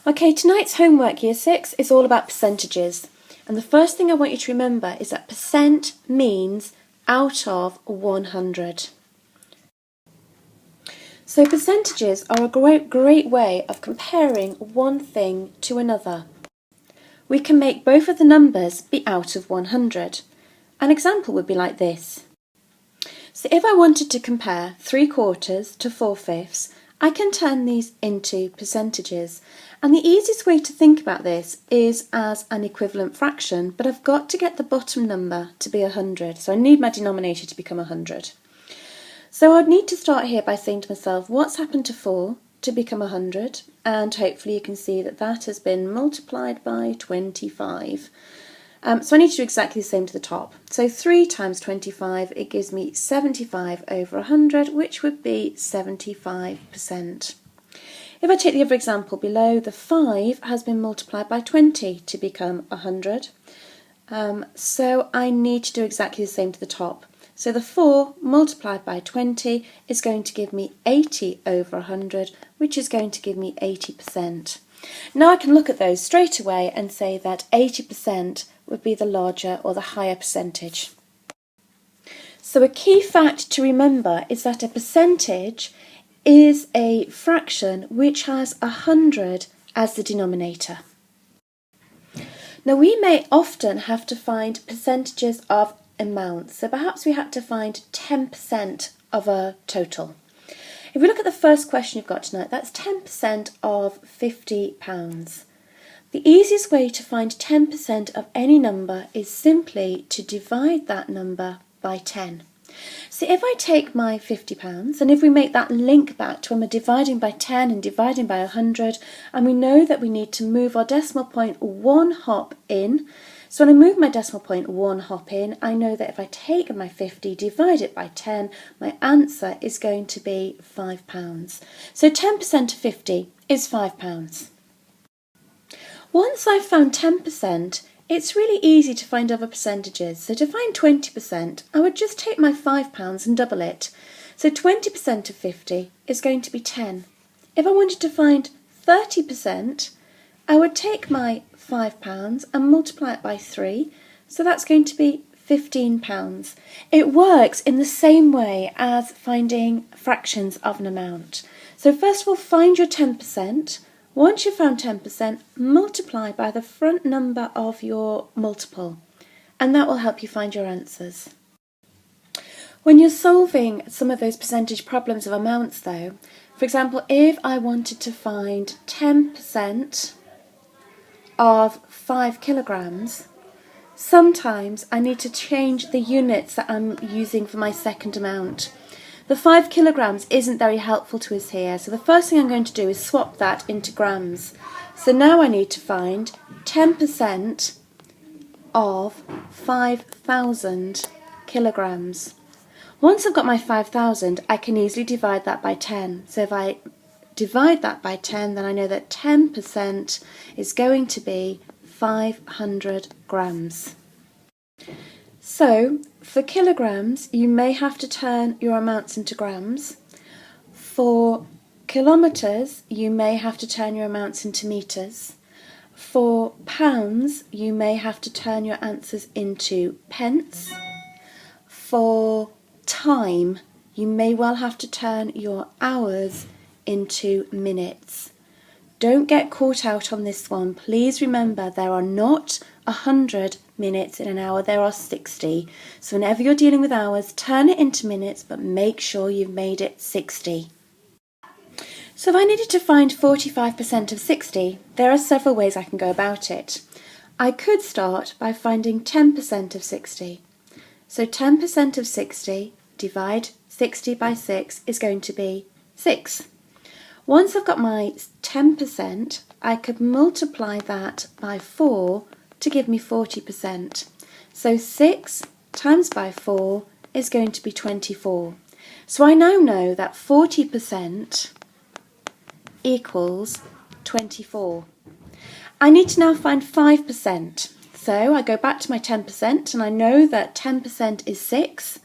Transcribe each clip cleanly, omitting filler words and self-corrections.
Okay, tonight's homework, Year 6, is all about percentages. And the first thing I want you to remember is that percent means out of 100. So percentages are a great way of comparing one thing to another. We can make both of the numbers be out of 100. An example would be like this. So if I wanted to compare 3/4 to 4/5, I can turn these into percentages. And the easiest way to think about this is as an equivalent fraction, but I've got to get the bottom number to be 100. So I need my denominator to become 100. So I'd need to start here by saying to myself, what's happened to 4 to become 100? And hopefully you can see that that has been multiplied by 25. So I need to do exactly the same to the top. So 3 times 25, it gives me 75 over 100, which would be 75%. If I take the other example below, the 5 has been multiplied by 20 to become 100. So I need to do exactly the same to the top. So the 4 multiplied by 20 is going to give me 80 over 100, which is going to give me 80%. Now I can look at those straight away and say that 80% would be the larger or the higher percentage. So a key fact to remember is that a percentage is a fraction which has 100 as the denominator. Now we may often have to find percentages of amounts, so perhaps we had to find 10% of a total. If we look at the first question you've got tonight, that's 10% of £50. The easiest way to find 10% of any number is simply to divide that number by 10. So if I take my £50, and if we make that link back to when we're dividing by 10 and dividing by 100, and we know that we need to move our decimal point one hop in, so when I move my decimal point one hop in, I know that if I take my 50, divide it by 10, my answer is going to be £5. So 10% of 50 is £5. Once I've found 10%, it's really easy to find other percentages. So to find 20%, I would just take my £5 and double it. So 20% of 50 is going to be 10. If I wanted to find 30%, I would take my £5 and multiply it by 3. So that's going to be £15. It works in the same way as finding fractions of an amount. So first of all, find your 10%. Once you've found 10%, multiply by the front number of your multiple, and that will help you find your answers. When you're solving some of those percentage problems of amounts though, for example, if I wanted to find 10% of 5 kilograms, sometimes I need to change the units that I'm using for my second amount. The 5 kilograms isn't very helpful to us here, so the first thing I'm going to do is swap that into grams. So now I need to find 10% of 5,000 kilograms. Once I've got my 5,000, I can easily divide that by 10. So if I divide that by 10, then I know that 10% is going to be 500 grams. So, for kilograms, you may have to turn your amounts into grams. For kilometres, you may have to turn your amounts into metres. For pounds, you may have to turn your answers into pence. For time, you may well have to turn your hours into minutes. Don't get caught out on this one. Please remember there are not 100 minutes in an hour, there are 60. So whenever you're dealing with hours, turn it into minutes, but make sure you've made it 60. So if I needed to find 45% of 60, there are several ways I can go about it. I could start by finding 10% of 60. So 10% of 60, divide 60 by 6 is going to be 6. Once I've got my 10%, I could multiply that by 4 to give me 40%. So 6 times by 4 is going to be 24. So I now know that 40% equals 24. I need to now find 5%. So I go back to my 10% and I know that 10% is 6.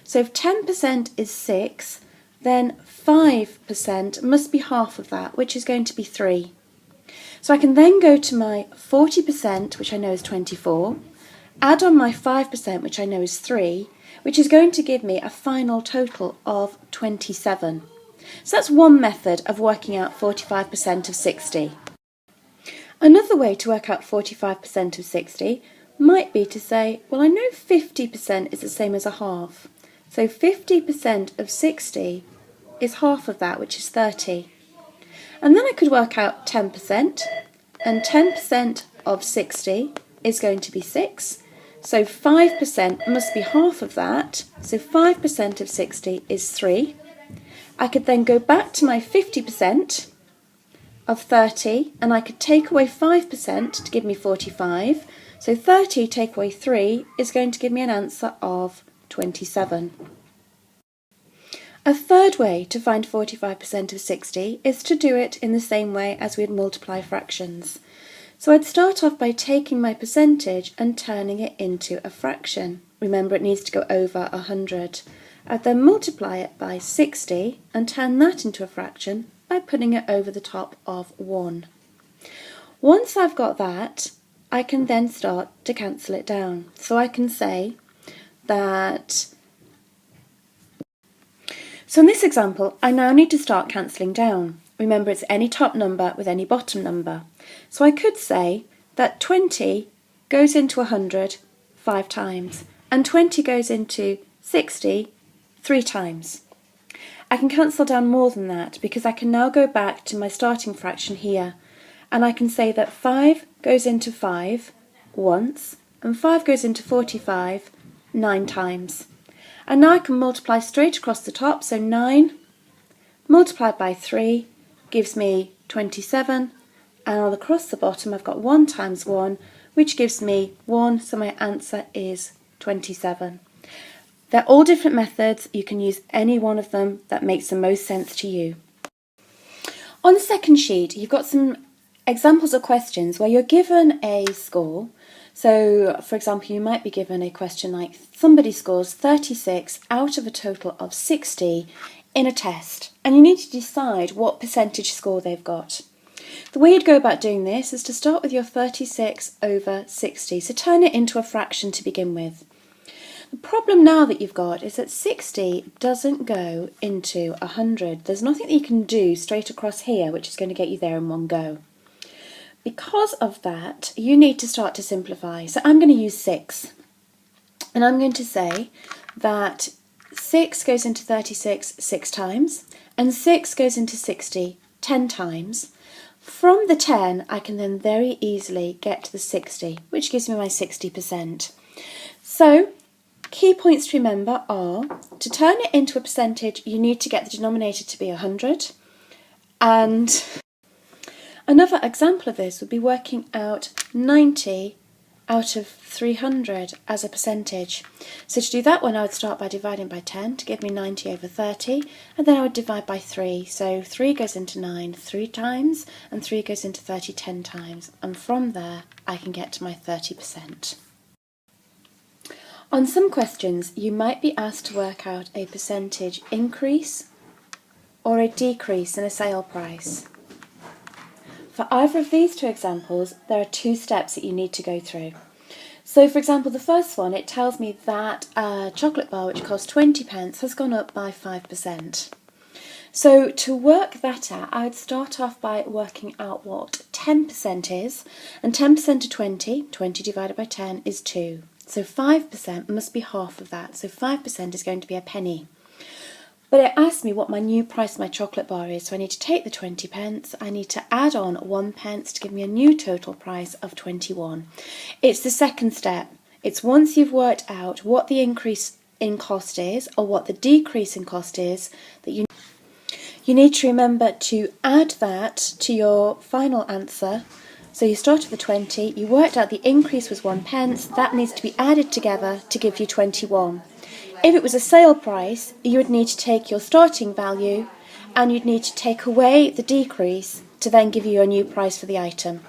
So if 10% is 6, then 5% must be half of that, which is going to be 3. So I can then go to my 40%, which I know is 24, add on my 5%, which I know is 3, which is going to give me a final total of 27. So that's one method of working out 45% of 60. Another way to work out 45% of 60 might be to say, well, I know 50% is the same as a half. So 50% of 60 is half of that, which is 30. And then I could work out 10%, and 10% of 60 is going to be 6. So 5% must be half of that, so 5% of 60 is 3. I could then go back to my 50% of 30, and I could take away 5% to give me 45. So 30 take away 3 is going to give me an answer of 27. A third way to find 45% of 60 is to do it in the same way as we'd multiply fractions. So I'd start off by taking my percentage and turning it into a fraction. Remember, it needs to go over 100. I'd then multiply it by 60 and turn that into a fraction by putting it over the top of 1. Once I've got that, I can then start to cancel it down. So I can say that... So in this example, I now need to start cancelling down. Remember, it's any top number with any bottom number. So I could say that 20 goes into 100 5 times, and 20 goes into 60 3 times. I can cancel down more than that because I can now go back to my starting fraction here, and I can say that 5 goes into 5 once, and 5 goes into 45 9 times. And now I can multiply straight across the top, so 9 multiplied by 3 gives me 27, and across the bottom I've got 1 times 1, which gives me 1, so my answer is 27. They're all different methods. You can use any one of them that makes the most sense to you. On the second sheet, you've got some examples of questions where you're given a score. So, for example, you might be given a question like, somebody scores 36 out of a total of 60 in a test, and you need to decide what percentage score they've got. The way you'd go about doing this is to start with your 36 over 60, so turn it into a fraction to begin with. The problem now that you've got is that 60 doesn't go into 100. There's nothing that you can do straight across here which is going to get you there in one go. Because of that, you need to start to simplify. So I'm going to use 6, and I'm going to say that 6 goes into 36 6 times, and 6 goes into 60 10 times. From the 10, I can then very easily get to the 60, which gives me my 60%. So, key points to remember are, to turn it into a percentage, you need to get the denominator to be 100. And another example of this would be working out 90 out of 300 as a percentage. So to do that one, I would start by dividing by 10 to give me 90 over 30, and then I would divide by 3. So 3 goes into 9 3 times, and 3 goes into 30 10 times. And from there, I can get to my 30%. On some questions, you might be asked to work out a percentage increase or a decrease in a sale price. For either of these two examples, there are 2 steps that you need to go through. So, for example, the first one, it tells me that a chocolate bar which costs 20 pence has gone up by 5%. So, to work that out, I would start off by working out what 10% is, and 10% of 20, 20 divided by 10 is 2. So 5% must be half of that, so 5% is going to be a penny. But it asks me what my new price of my chocolate bar is, so I need to take the 20 pence, I need to add on 1 pence to give me a new total price of 21. It's the second step. It's once you've worked out what the increase in cost is, or what the decrease in cost is, that you need to remember to add that to your final answer. So you started with 20, you worked out the increase was 1 pence, that needs to be added together to give you 21. If it was a sale price, you would need to take your starting value and you'd need to take away the decrease to then give you a new price for the item.